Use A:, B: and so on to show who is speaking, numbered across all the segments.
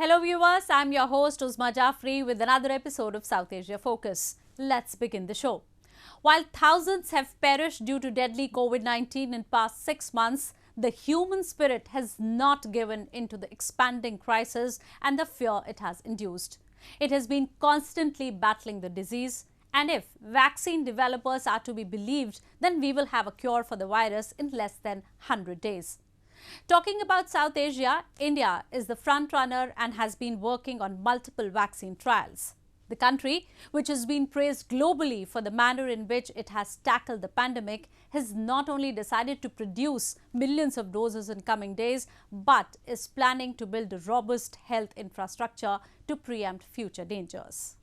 A: Hello viewers, I'm your host Uzma Jafri with another episode of South Asia Focus. Let's begin the show. While thousands have perished due to deadly COVID-19 in past 6 months, the human spirit has not given into the expanding crisis and the fear it has induced. It has been constantly battling the disease, and if vaccine developers are to be believed, then we will have a cure for the virus in less than 100 days. Talking about South Asia, India is the front runner and has been working on multiple vaccine trials. The country, which has been praised globally for the manner in which it has tackled the pandemic, has not only decided to produce millions of doses in coming days, but is planning to build a robust health infrastructure to preempt future dangers.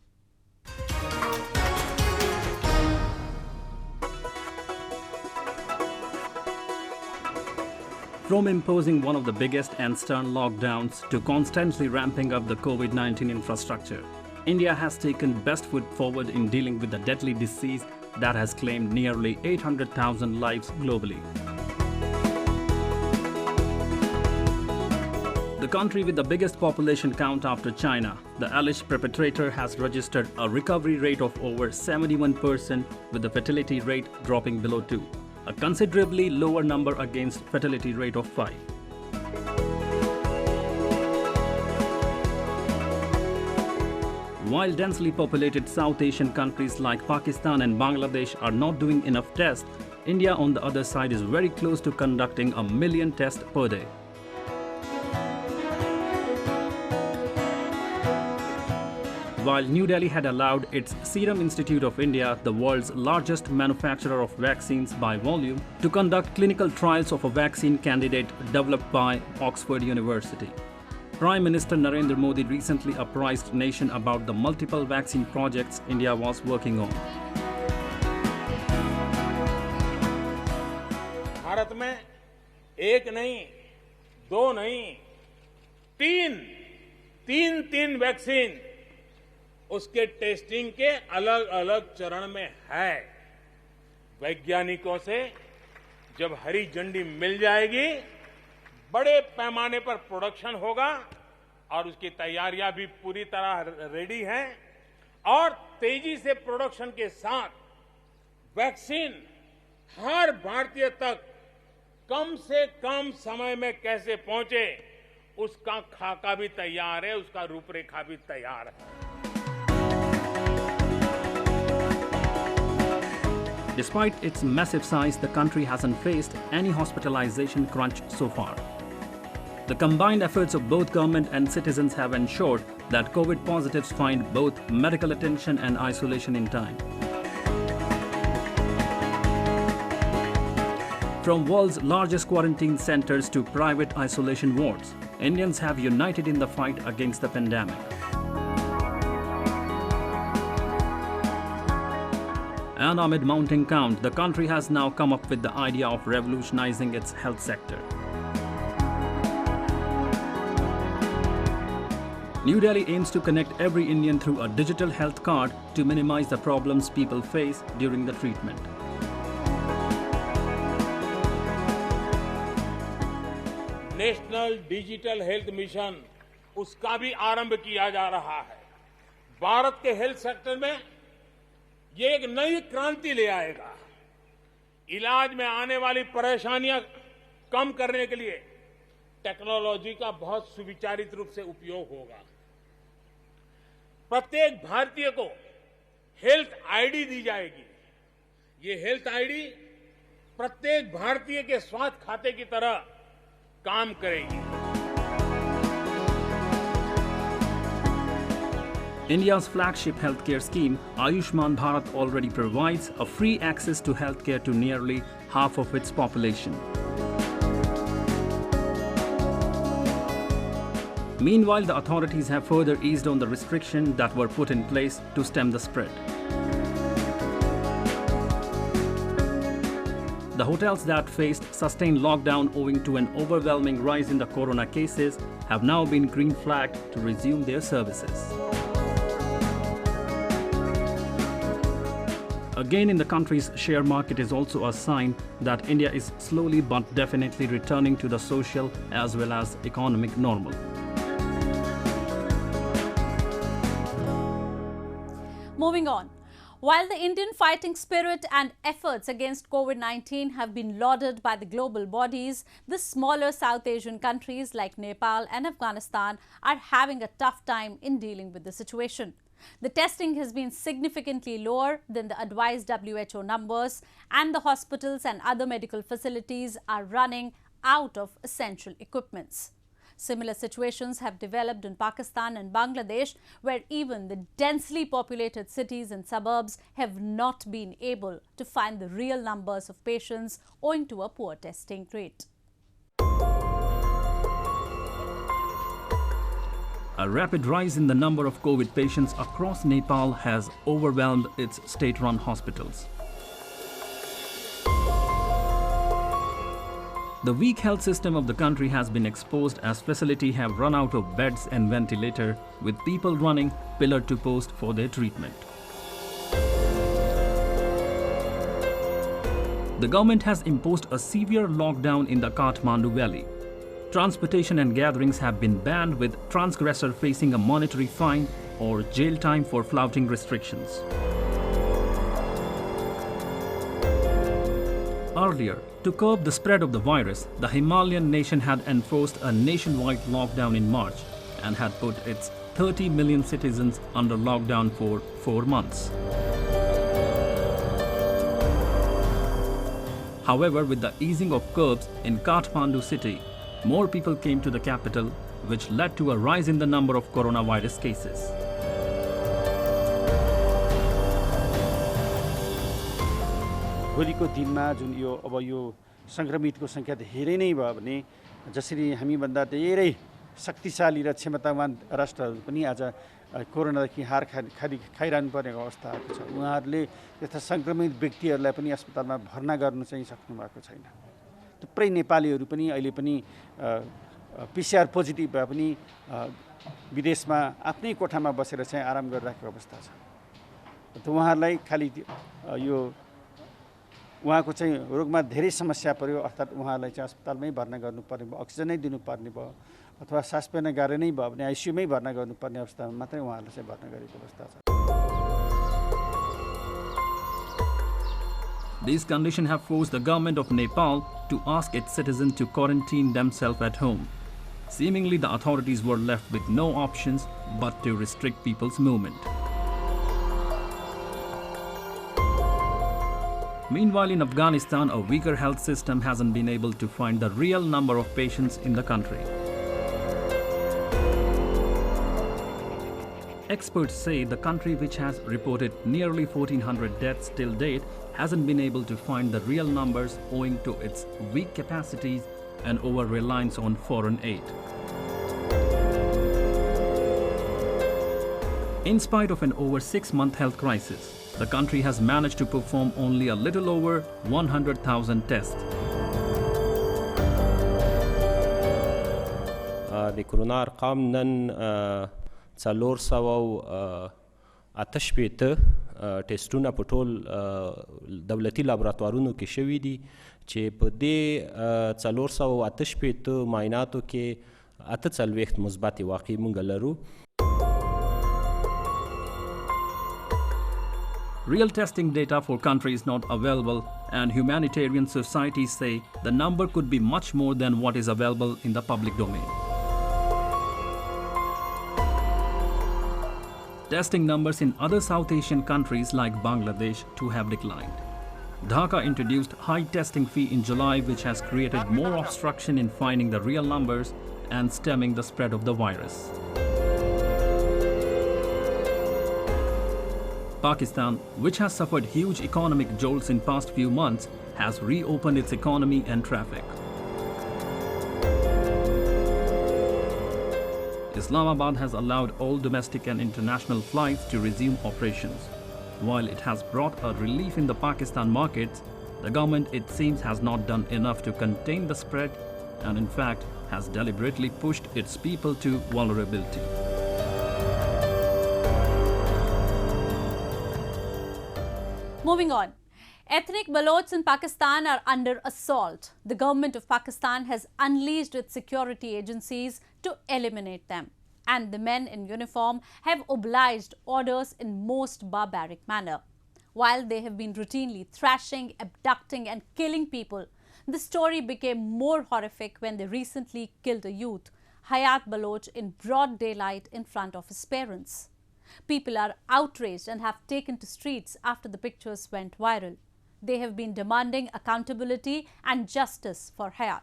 B: From imposing one of the biggest and stern lockdowns to constantly ramping up the COVID-19 infrastructure, India has taken best foot forward in dealing with the deadly disease that has claimed nearly 800,000 lives globally. The country with the biggest population count after China, the alleged perpetrator has registered a recovery rate of over 71%, with the fatality rate dropping below 2. A considerably lower number against fatality rate of 5. While densely populated South Asian countries like Pakistan and Bangladesh are not doing enough tests, India on the other side is very close to conducting 1 million tests per day. While New Delhi had allowed its Serum Institute of India, the world's largest manufacturer of vaccines by volume, to conduct clinical trials of a vaccine candidate developed by Oxford University. Prime Minister Narendra Modi recently apprised nation about the multiple vaccine projects India was working on.
C: Bharat में एक नहीं, दो नहीं, तीन vaccine उसके testing के अलग अलग चरण में है। वैज्ञानिकों से जब हरी झंडी मिल जाएगी, बड़े पैमाने पर प्रोडक्शन होगा और उसकी तैयारियां भी पूरी तरह रेडी हैं और तेजी से प्रोडक्शन के साथ वैक्सीन हर भारतीय तक कम से कम समय में कैसे पहुंचे, उसका खाका भी तैयार है, उसका रूपरेखा भी तैयार है।
B: Despite its massive size, the country hasn't faced any hospitalization crunch so far. The combined efforts of both government and citizens have ensured that COVID positives find both medical attention and isolation in time. From world's largest quarantine centers to private isolation wards, Indians have united in the fight against the pandemic. And amid mounting count, the country has now come up with the idea of revolutionizing its health sector. New Delhi aims to connect every Indian through a digital health card to minimize the problems people face during the treatment.
C: National digital health mission, उसका भी आरंभ किया जा रहा है। भारत के health sector में ये एक नई क्रांति ले आएगा। इलाज में आने वाली परेशानियां कम करने के लिए टेक्नोलॉजी का बहुत सुविचारित रूप से उपयोग होगा। प्रत्येक भारतीय को हेल्थ आईडी दी जाएगी। ये हेल्थ आईडी प्रत्येक भारतीय के स्वास्थ्य खाते की तरह काम करेगी।
B: India's flagship healthcare scheme, Ayushman Bharat, already provides a free access to healthcare to nearly half of its population. Meanwhile, the authorities have further eased on the restrictions that were put in place to stem the spread. The hotels that faced sustained lockdown owing to an overwhelming rise in the corona cases have now been green flagged to resume their services. Again, in the country's share market is also a sign that India is slowly but definitely returning to the social as well as economic normal.
A: Moving on. While the Indian fighting spirit and efforts against COVID-19 have been lauded by the global bodies, the smaller South Asian countries like Nepal and Afghanistan are having a tough time in dealing with the situation. The testing has been significantly lower than the advised WHO numbers, and the hospitals and other medical facilities are running out of essential equipments. Similar situations have developed in Pakistan and Bangladesh, where even the densely populated cities and suburbs have not been able to find the real numbers of patients owing to a poor testing rate.
B: A rapid rise in the number of COVID patients across Nepal has overwhelmed its state-run hospitals. The weak health system of the country has been exposed as facilities have run out of beds and ventilator, with people running pillar to post for their treatment. The government has imposed a severe lockdown in the Kathmandu Valley. Transportation and gatherings have been banned, with transgressor facing a monetary fine or jail time for flouting restrictions. Earlier, to curb the spread of the virus, the Himalayan nation had enforced a nationwide lockdown in March and had put its 30 million citizens under lockdown for 4 months. However, with the easing of curbs in Kathmandu city, more people came to the capital, which led to a rise in the number of coronavirus cases.
D: भोलिको दिनमा जुन यो संक्रमितको संख्या धेरै नै भयो भने जसरी हामीभन्दा धेरै शक्तिशाली र क्षमतावान राष्ट्रहरू पनि आज कोरोनादेखि हार खाइरहनु पर्ने अवस्था आएको छ। उहाँहरूले यस्ता संक्रमित व्यक्तिहरूलाई पनि अस्पतालमा भर्ना गर्न चाहिँ सक्नु भएको छैन। थुप्रै नेपालीहरू पनि अहिले पनि पीसीआर पोजिटिभ भए पनि विदेशमा आफ्नै कोठामा बसेर चाहिँ आराम गरिरहेको अवस्था छ। त उहाँहरूलाई खाली यो उहाँको चाहिँ रोगमा धेरै समस्या पर्यो, अर्थात् उहाँलाई चाहिँ अस्पतालमै भर्ना गर्नुपर्ने भयो, अक्सिजन नै दिनुपर्ने भयो, अथवा सास फेर्न गाह्रो नै भयो भने आइसियुमै भर्ना गर्नुपर्ने अवस्थामा मात्रै उहाँहरूलाई चाहिँ भर्ना गरेको अवस्था छ।
B: These conditions have forced the government of Nepal to ask its citizens to quarantine themselves at home. Seemingly, the authorities were left with no options but to restrict people's movement. Meanwhile, in Afghanistan, a weaker health system hasn't been able to find the real number of patients in the country. Experts say the country, which has reported nearly 1,400 deaths till date, hasn't been able to find the real numbers owing to its weak capacities and over-reliance on foreign aid. In spite of an over 6-month health crisis, the country has managed to perform only a little over 100,000 tests.
E: د کرونا ارقام نن 488 ټیسټونه په ټول دولتي لابراتوارونو کې شوي دي چې په دې 488 معایناتو کې 48 مثبت واقعي مونږ لرو.
B: Real testing data for country is not available, and humanitarian societies say the number could be much more than what is available in the public domain. Testing numbers in other South Asian countries like Bangladesh too have declined. Dhaka introduced high testing fee in July, which has created more obstruction in finding the real numbers and stemming the spread of the virus. Pakistan, which has suffered huge economic jolts in past few months, has reopened its economy and traffic. Islamabad has allowed all domestic and international flights to resume operations. While it has brought a relief in the Pakistan markets, the government, it seems, has not done enough to contain the spread and in fact has deliberately pushed its people to vulnerability.
A: Moving on. Ethnic Balochs in Pakistan are under assault. The government of Pakistan has unleashed its security agencies to eliminate them. and the men in uniform have obliged orders in most barbaric manner. While they have been routinely thrashing, abducting and killing people, the story became more horrific when they recently killed a youth, Hayat Baloch, in broad daylight in front of his parents. People are outraged and have taken to streets after the pictures went viral. They have been demanding accountability and justice for Hayat.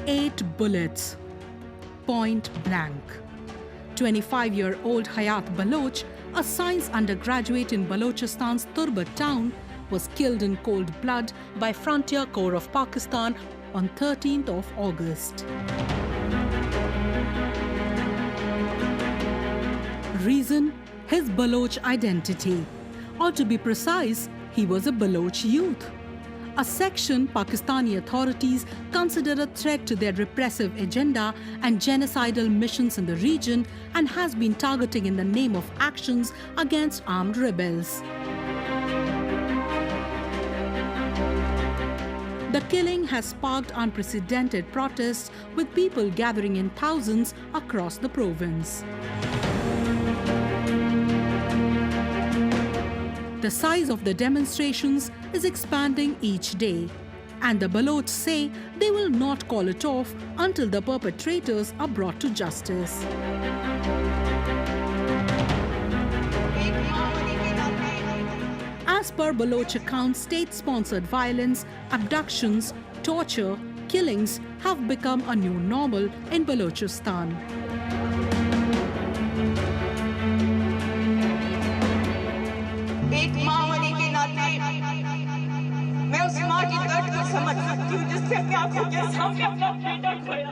F: 8 bullets, point blank. 25-year-old Hayat Baloch, a science undergraduate in Balochistan's Turbat town, was killed in cold blood by Frontier Corps of Pakistan on 13th of August. Reason? His Baloch identity. Or to be precise, he was a Baloch youth. A section Pakistani authorities consider a threat to their repressive agenda and genocidal missions in the region and has been targeting in the name of actions against armed rebels. The killing has sparked unprecedented protests, with people gathering in thousands across the province. The size of the demonstrations is expanding each day, and the Baloch say they will not call it off until the perpetrators are brought to justice. As per Baloch accounts, state-sponsored violence, abductions, torture, killings have become a new normal in Balochistan.
G: एक माँ होने के नाते मैं उस माँ की दर्द को समझ सकती हूँ जिससे अपने आंखों के सामने अपना बेटा खोया।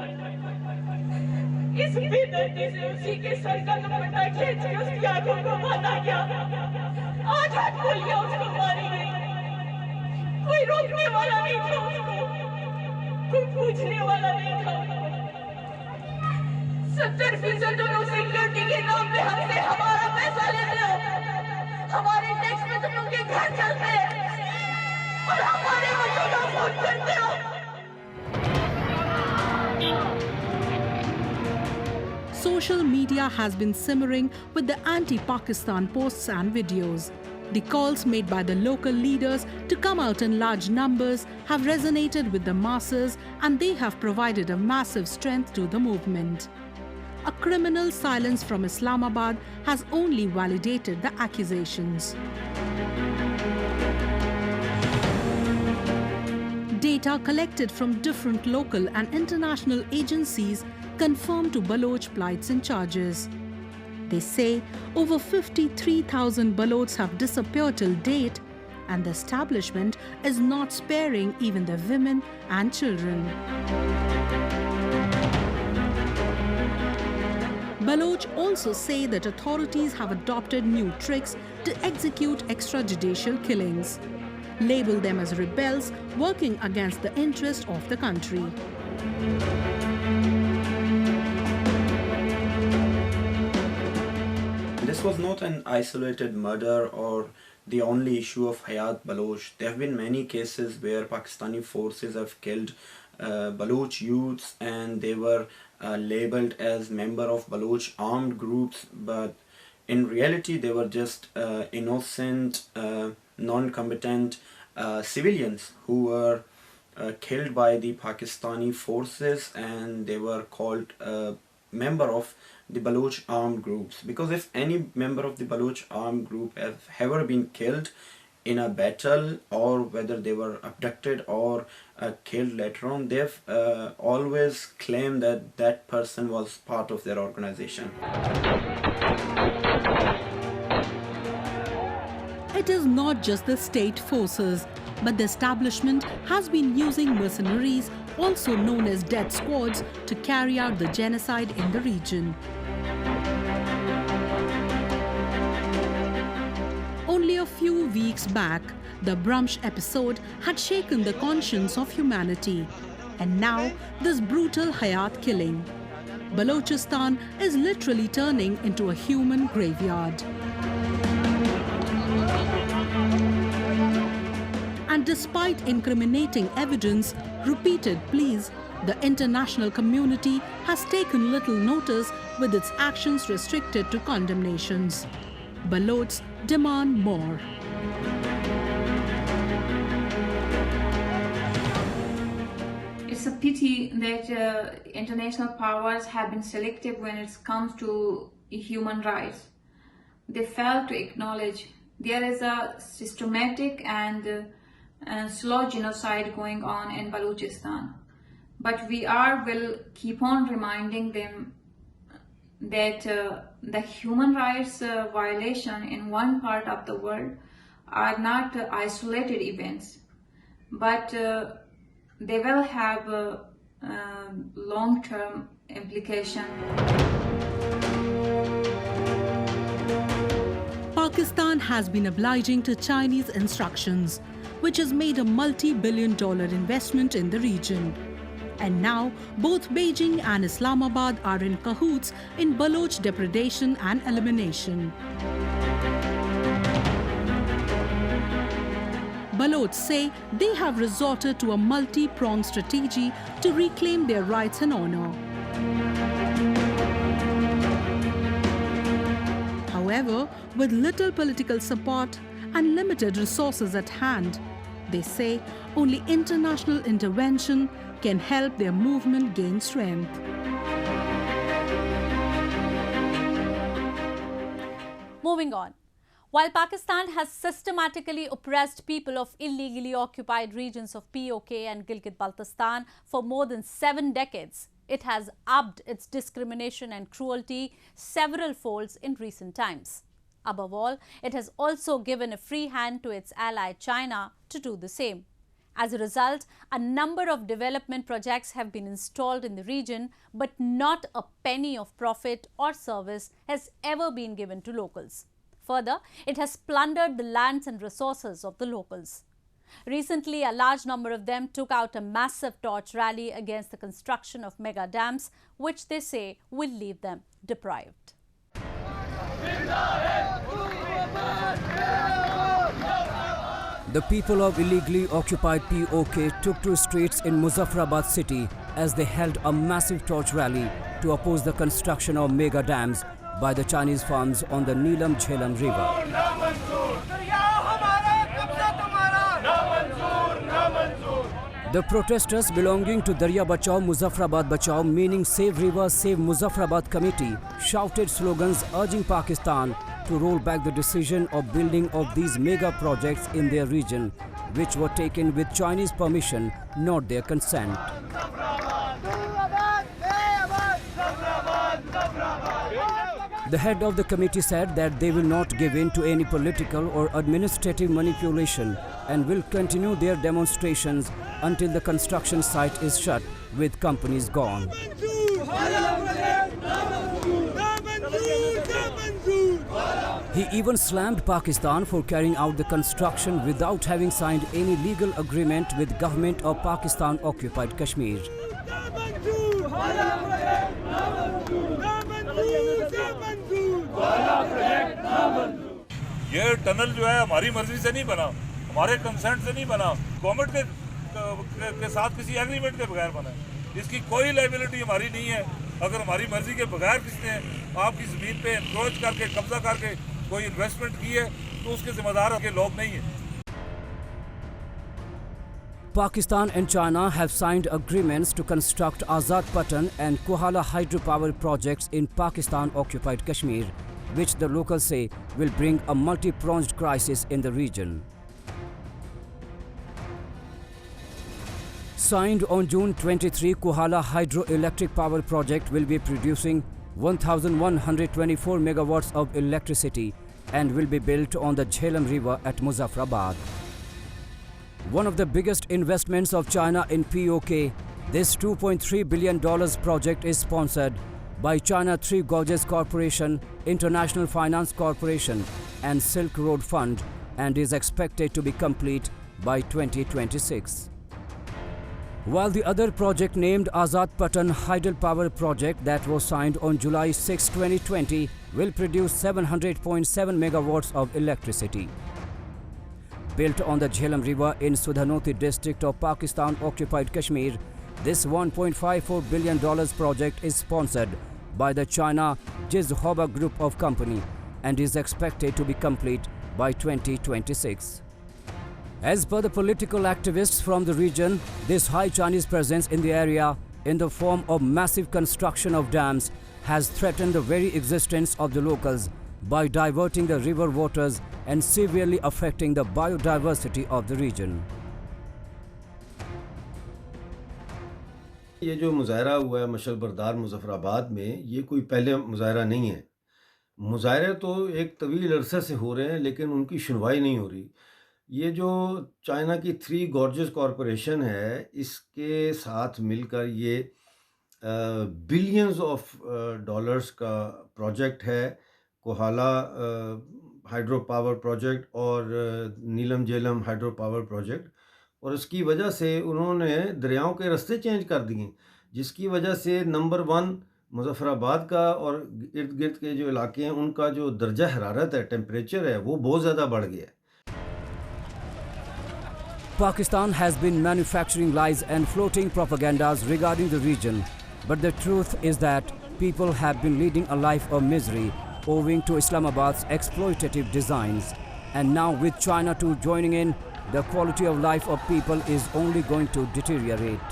G: इस बेदर्दी से उसी के सर का दुपट्टा खींच के उसकी आंखों को बांधा गया। आज हाथ गोलियां उसको मारी गई। कोई रोकने वाला नहीं था उसको, कोई पूछने वाला नहीं था। 70% लोग सिक्योरिटी के नाम पे हमसे हमारा पैसा लेते हो। हमारे टैक्स में तुम उनके घर चलते हैं और हमारे बच्चों का खून करते हो।
F: Social media has been simmering with the anti-Pakistan posts and videos. The calls made by the local leaders to come out in large numbers have resonated with the masses, and they have provided a massive strength to the movement. A criminal silence from Islamabad has only validated the accusations. Data collected from different local and international agencies confirm to Baloch plights and charges. They say over 53,000 Balochs have disappeared till date, and the establishment is not sparing even the women and children. Baloch also say that authorities have adopted new tricks to execute extrajudicial killings. Label them as rebels working against the interest of the country.
H: This was not an isolated murder or the only issue of Hayat Baloch. There have been many cases where Pakistani forces have killed Baloch youths, and they were labeled as member of Baloch armed groups, but in reality they were just innocent, non-combatant civilians who were killed by the Pakistani forces, and they were called member of the Baloch armed groups. Because if any member of the Baloch armed group have ever been killed in a battle, or whether they were abducted or killed later on, they've always claimed that that person was part of their organization.
F: It is not just the state forces, but the establishment has been using mercenaries, also known as death squads, to carry out the genocide in the region. Only a few weeks back, the Brahmsh episode had shaken the conscience of humanity. And now, this brutal Hayat killing. Balochistan is literally turning into a human graveyard. And despite incriminating evidence, repeated pleas, the international community has taken little notice, with its actions restricted to condemnations. Balochs demand more.
I: It's a pity that international powers have been selective when it comes to human rights. They fail to acknowledge there is a systematic and slow genocide going on in Balochistan. But we will keep on reminding them that the human rights violation in one part of the world are not isolated events, but they will have a long-term implication.
F: Pakistan has been obliging to Chinese instructions, which has made a multi-billion-dollar investment in the region. And now, both Beijing and Islamabad are in cahoots in Baloch depredation and elimination. Baloch say they have resorted to a multi-pronged strategy to reclaim their rights and honor. However, with little political support and limited resources at hand, they say only international intervention can help their movement gain strength.
A: Moving on. While Pakistan has systematically oppressed people of illegally occupied regions of POK and Gilgit-Baltistan for more than 7 decades, it has upped its discrimination and cruelty several folds in recent times. Above all, it has also given a free hand to its ally China to do the same. As a result, a number of development projects have been installed in the region, but not a penny of profit or service has ever been given to locals. Further, it has plundered the lands and resources of the locals. Recently, a large number of them took out a massive torch rally against the construction of mega dams, which they say will leave them deprived.
J: The people of illegally occupied POK took to streets in Muzaffarabad city as they held a massive torch rally to oppose the construction of mega dams by the Chinese firms on the Neelam Jhelum river. The protesters belonging to Darya Bachao Muzaffarabad Bachao, meaning Save River, Save Muzaffarabad committee, shouted slogans urging Pakistan to roll back the decision of building of these mega projects in their region, which were taken with Chinese permission, not their consent. The head of the committee said that they will not give in to any political or administrative manipulation and will continue their demonstrations until the construction site is shut with companies gone. He even slammed Pakistan for carrying out the construction without having signed any legal agreement with government of Pakistan occupied Kashmir.
K: ये tunnel जो है हमारी मर्जी से नहीं बना, हमारे consent से नहीं बना, गवर्नमेंट के साथ किसी एग्रीमेंट के बगैर बना है। इसकी कोई लायबिलिटी हमारी नहीं है। अगर हमारी मर्जी के बगैर किसी ने आपकी ज़मीन पे एनक्रोच करके कब्जा करके कोई इन्वेस्टमेंट की है तो उसके जिम्मेदार के लोग नहीं हैं।
J: Pakistan and China have signed agreements to construct Azad Patan and Kohala hydropower projects in Pakistan-occupied Kashmir, which the locals say will bring a multi-pronged crisis in the region. Signed on June 23, Kohala hydroelectric power project will be producing 1,124 megawatts of electricity and will be built on the Jhelum River at Muzaffarabad. One of the biggest investments of China in POK, this $2.3 billion project is sponsored by China Three Gorges Corporation, International Finance Corporation and Silk Road Fund and is expected to be complete by 2026. While the other project named Azad Patan hydropower project that was signed on July 6, 2020 will produce 700.7 megawatts of electricity. built on the Jhelum River in Sudhanoti district of Pakistan-occupied Kashmir. This $1.54 billion project is sponsored by the China Jizhoba Group of Company and is expected to be complete by 2026. As per the political activists from the region, this high Chinese presence in the area in the form of massive construction of dams has threatened the very existence of the locals by diverting the river waters and severely affecting the biodiversity of the region.
L: ये जो मुजाहरा हुआ है मशल बरदार मुजफ्फराबाद में, ये कोई पहले मुजाहरा नहीं है। मुजाहरे तो एक तवील अरसे से हो रहे हैं, लेकिन उनकी सुनवाई नहीं हो रही। ये जो चाइना की 3 गॉर्जेस कॉरपोरेशन है, इसके साथ मिलकर ये बिलियंस ऑफ डॉलर्स का प्रोजेक्ट है। कोहाला हाइड्रो पावर प्रोजेक्ट और नीलम झेलम हाइड्रो पावर प्रोजेक्ट, और इसकी वजह से उन्होंने दरियाओं के रास्ते चेंज कर दिए, जिसकी वजह से नंबर 1 मुजफ्फराबाद का और इर्द गिर्द के जो इलाके हैं उनका जो दर्जा हरारत है, टेम्परेचर है, वो बहुत ज़्यादा बढ़ गया है।
J: Pakistan has been manufacturing lies and floating propagandas regarding the region, but the truth is that people have been leading a life of misery owing to Islamabad's exploitative designs. And now with China too joining in, the quality of life of people is only going to deteriorate.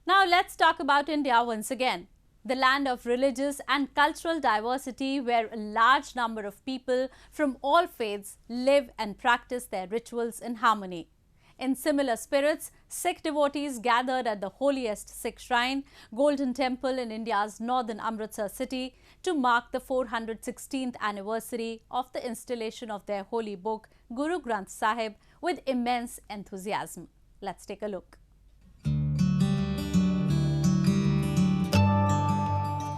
A: Now let's talk about India once again, the land of religious and cultural diversity, where a large number of people from all faiths live and practice their rituals in harmony. In similar spirits, Sikh devotees gathered at the holiest Sikh shrine, Golden Temple in India's northern Amritsar city, to mark the 416th anniversary of the installation of their holy book, Guru Granth Sahib, with immense enthusiasm. Let's take a look.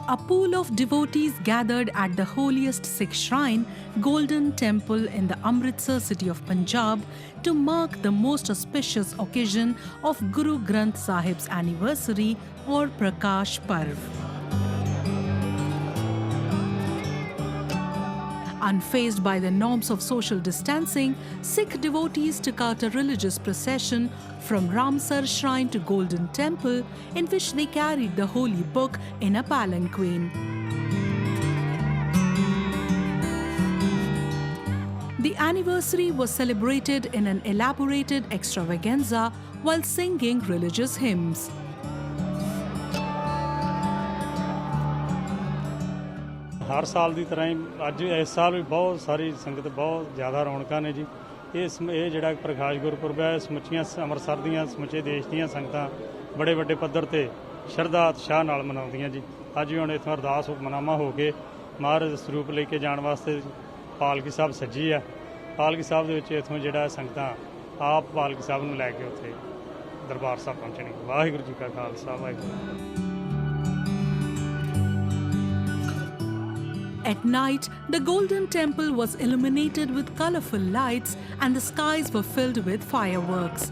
F: A pool of devotees gathered at the holiest Sikh shrine, Golden Temple in the Amritsar city of Punjab, to mark the most auspicious occasion of Guru Granth Sahib's anniversary, or Prakash Parv. Unfazed by the norms of social distancing, Sikh devotees took out a religious procession from Ramsar Shrine to Golden Temple, in which they carried the holy book in a palanquin. The anniversary was celebrated in an elaborated extravaganza while singing religious hymns.
D: हर साल की तरह ही अज इस साल भी बहुत सारी संगत, बहुत ज़्यादा रौनकां ने जी। ये जिहड़ा प्रकाश गुरपुरब है, समुचियां अमृतसर दियां समुचे देश दियां संगतां बड़े वड्डे पद्धर ते शरधा उत्साह नाल मनाउंदियां जी। अज भी हुण इत्थों अरदास हुकमनामा हो के महाराज सरूप लेके जाण वास्ते पालकी साहब सजी है। पालकी साहब दे विच इत्थों जिहड़ा संगतां आप पालकी साहब नूं लैके उत्थे दरबार साहब पहुंचणगे। वाहिगुरू जी का Khalsa, Waheguru.
F: At night, the Golden Temple was illuminated with colorful lights and the skies were filled with fireworks.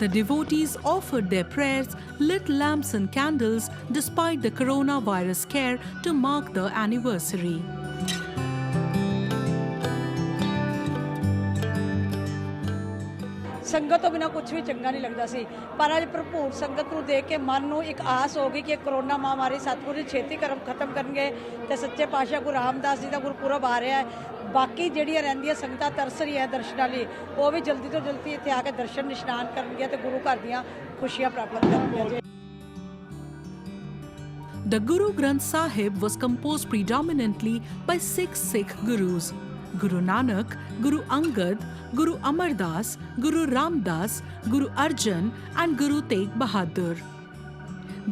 F: The devotees offered their prayers, lit lamps and candles despite the coronavirus scare to mark the anniversary.
M: संगत तो बिना कुछ भी चंगा नहीं लगता सी, पर अज भरपूर संगत को देख के मन में एक आस हो गई कि कोरोना महामारी सतगुरु छेती खत्म करनगे ते सच्चे पातशाह गुरु रामदास जी का गुरपुरब आ रहा है। बाकी जिहड़ियां रहिंदियां संगतां तरस रही है दर्शनां लई, वो भी जल्दी तो जल्दी इत्थे आके दर्शन इशनान करनगे ते गुरु घर दियां खुशियां प्राप्त करनगे।
F: The Guru Granth Sahib was composed predominantly by 6 Sikh gurus: Guru Nanak, Guru Angad, Guru Amar Das, Guru Ram Das, Guru Arjan and Guru Tegh Bahadur.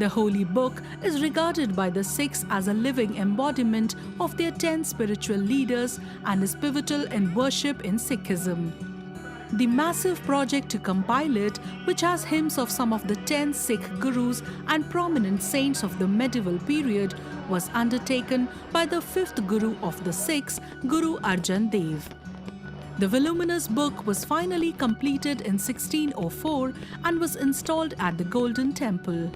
F: The holy book is regarded by the Sikhs as a living embodiment of their 10 spiritual leaders and is pivotal in worship in Sikhism. The massive project to compile it, which has hymns of some of the 10 Sikh gurus and prominent saints of the medieval period, was undertaken by the 5th Guru of the Sikhs, Guru Arjan Dev. The voluminous book was finally completed in 1604 and was installed at the Golden Temple.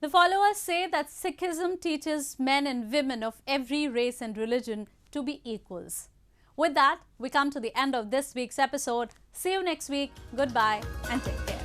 A: The followers say that Sikhism teaches men and women of every race and religion to be equals. With that, we come to the end of this week's episode. See you next week. Goodbye and take care.